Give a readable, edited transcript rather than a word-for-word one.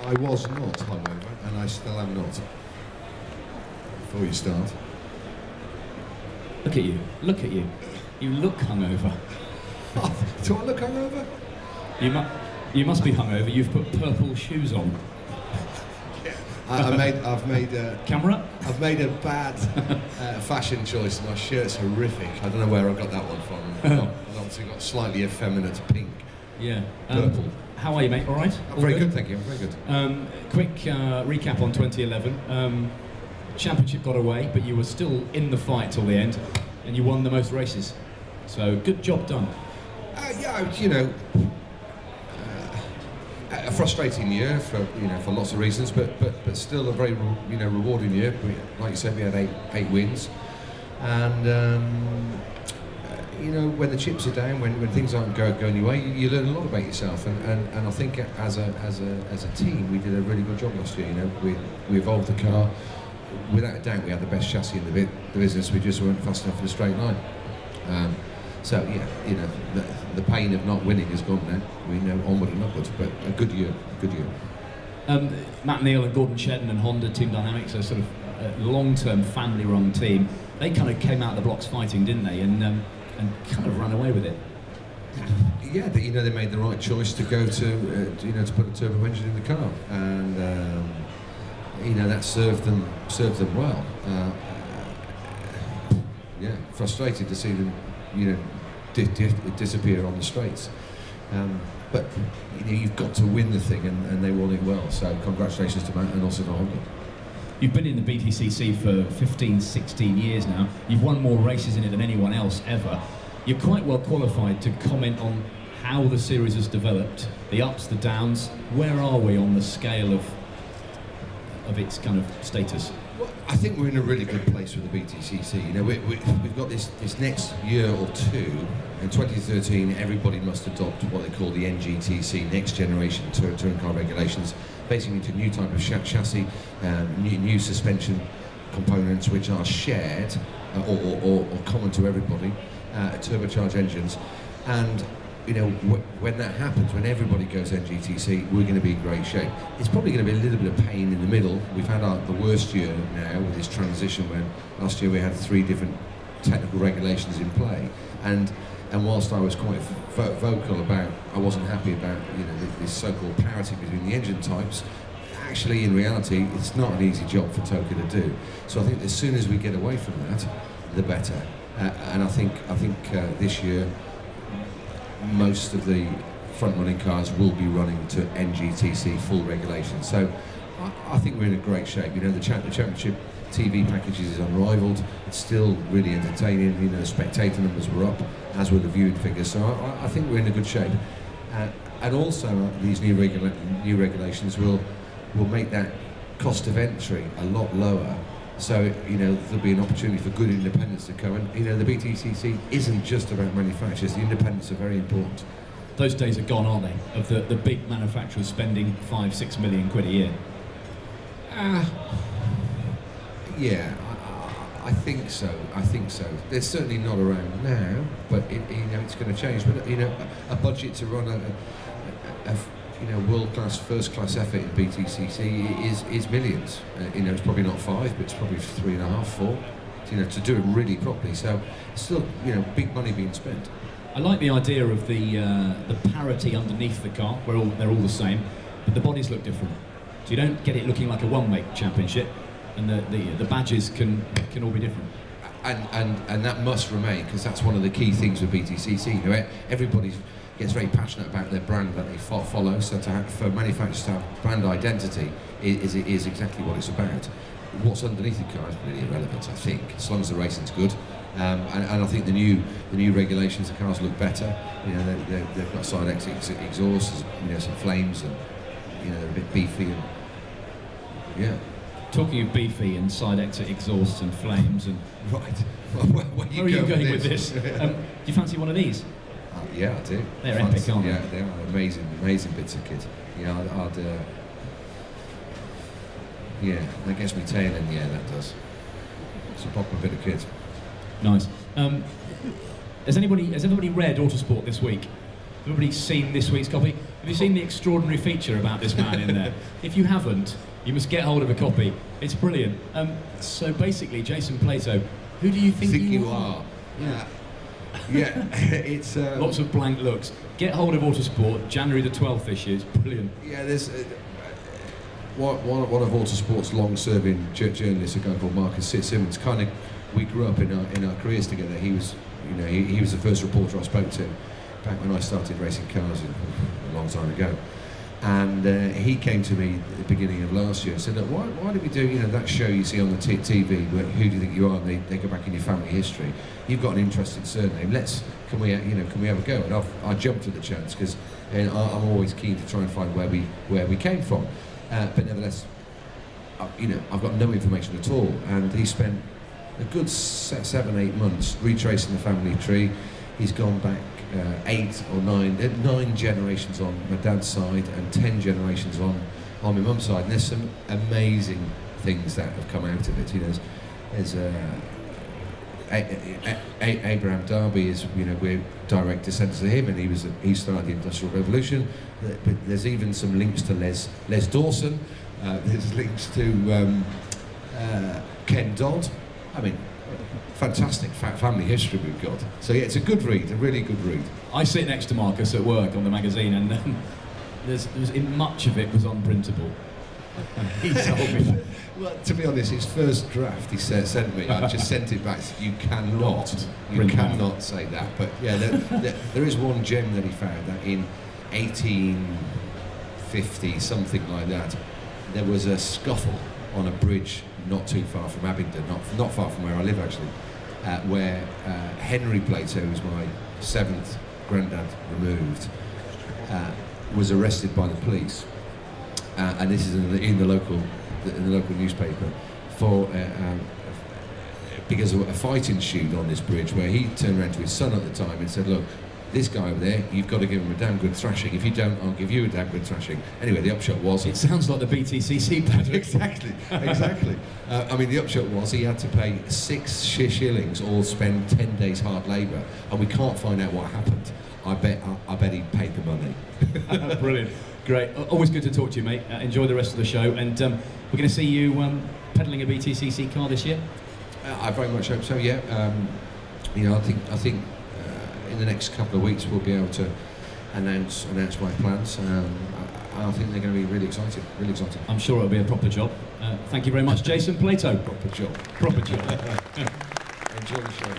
I was not hungover, and I still am not. Before you start. Look at you. Look at you. You look hungover. Do I look hungover? You must be hungover. You've put purple shoes on. I've made Camera? I've made a bad fashion choice. My shirt's horrific. I don't know where I got that one from. I've obviously got slightly effeminate pink. Yeah. Purple. How are you, mate? All right? I'm very good, thank you. I'm very good. Quick recap on 2011. Championship got away, but you were still in the fight till the end, and you won the most races. So good job done. Yeah, you know, a frustrating year for lots of reasons, but still a very rewarding year. Like you said, we had eight wins, and when the chips are down, when things aren't going your way, you learn a lot about yourself. And I think as a team, we did a really good job last year. We evolved the car. Without a doubt, we had the best chassis in the business. We just weren't fast enough in a straight line. So yeah, the pain of not winning is gone now. We know onward and upwards, but a good year. Matt Neal and Gordon Shedden and Honda Team Dynamics are sort of a long-term family-run team. They kind of came out of the blocks fighting, didn't they? And kind of ran away with it. Yeah, they made the right choice to go to put a turbo engine in the car, and that served them well. Yeah, frustrated to see them, disappear on the straights. But you've got to win the thing, and they won it well. So congratulations to Matt and also to Honda. You've been in the BTCC for 15, 16 years now. You've won more races in it than anyone else ever. You're quite well qualified to comment on how the series has developed, the ups, the downs. Where are we on the scale of its kind of status? Well, I think we're in a really good place with the BTCC. We've got this next year or two. In 2013, everybody must adopt what they call the NGTC, Next Generation Touring Car Regulations, basically into a new type of chassis, new suspension components which are shared or common to everybody, turbocharged engines, and when that happens, when everybody goes NGTC, we're going to be in great shape. It's probably going to be a little bit of pain in the middle. We've had the worst year now with this transition, when last year we had 3 different technical regulations in play, and whilst I was quite vocal about, I wasn't happy about this so-called parity between the engine types, actually in reality it's not an easy job for TOCA to do. So I think as soon as we get away from that, the better. And I think this year most of the front-running cars will be running to NGTC full regulation. So I think we're in a great shape. The championship TV packages is unrivaled. It's still really entertaining. The spectator numbers were up, as were the viewing figures. So I think we're in a good shape. And also these new regulations will make that cost of entry a lot lower. So there'll be an opportunity for good independents to come. And the BTCC isn't just about manufacturers. The independents are very important. Those days are gone, aren't they? Of the big manufacturers spending 5-6 million quid a year. Yeah, I think so. They're certainly not around now, but it's going to change. But a budget to run a world-class, first-class effort in BTCC is millions. It's probably not 5, but it's probably 3.5, 4. To do it really properly. So still, big money being spent. I like the idea of the parity underneath the car, where they're all the same, but the bodies look different. So you don't get it looking like a one-make championship, and the badges can all be different. And that must remain, because that's one of the key things with BTCC. Everybody gets very passionate about their brand that they follow. So for manufacturers to have brand identity is exactly what it's about. What's underneath the car is really irrelevant, I think, as long as the racing's good. And I think the new regulations, the cars look better. They've got side exit exhausts, some flames, and they're a bit beefy. And yeah. Talking of beefy and side exit exhausts and flames and right. Where are you going with this? Do you fancy one of these? Yeah, I do. They're epic, aren't they? Yeah, they are amazing bits of kit. Yeah, yeah, that gets me tail in. Yeah, that does. It's a proper bit of kit. Nice. Has everybody read Autosport this week? everybody's seen this week's copy. Have you seen the extraordinary feature about this man in there? If you haven't, you must get hold of a copy. It's brilliant. So basically, Jason Plato, who do you think you are? Yeah. Yeah, it's... Lots of blank looks. Get hold of Autosport, January the 12th issue. It's brilliant. Yeah, there's... one of Autosport's long-serving journalists, a guy called Marcus Simmons, kind of... We grew up in our careers together. He was, he was the first reporter I spoke to back when I started racing cars a long time ago. And he came to me at the beginning of last year and said, look, why did we do that show you see on the TV, where, who do you think you are, and they go back in your family history. You've got an interesting surname, can we have a go? And I jumped at the chance, because I'm always keen to try and find where we came from. But nevertheless, I've got no information at all. And he spent a good 7-8 months retracing the family tree. He's gone back 8 or 9 generations on my dad's side and 10 generations on my mum's side. And there's some amazing things that have come out of it. There's Abraham Darby is, we're direct descendants of him, and he started the Industrial Revolution. But there's even some links to Les Dawson. There's links to Ken Dodd. I mean, fantastic family history we've got. So yeah, it's a good read, a really good read. I sit next to Marcus at work on the magazine, and much of it was unprintable. He told me that. Well, to be honest, his first draft he sent me, I just sent it back. You cannot say that. But yeah, there is one gem that he found, that in 1850, something like that, there was a scuffle on a bridge not too far from Abingdon, not far from where I live actually, where Henry Plato, who's my 7th granddad removed, was arrested by the police, and this is in the local newspaper, because of a fight ensued on this bridge, where he turned around to his son at the time and said, look, this guy over there, you've got to give him a damn good thrashing. If you don't, I'll give you a damn good thrashing. Anyway, the upshot was... It sounds like the BTCC pattern. Exactly. I mean, the upshot was he had to pay 6 shillings or spend 10 days hard labour, and we can't find out what happened. I bet he paid the money. Brilliant. Great. Always good to talk to you, mate. Enjoy the rest of the show, and we're going to see you pedalling a BTCC car this year? I very much hope so, yeah. I think in the next couple of weeks we'll be able to announce my plans. I think they're going to be really exciting. I'm sure it'll be a proper job. Thank you very much, Jason Plato. Proper job. Proper job. Enjoy the show.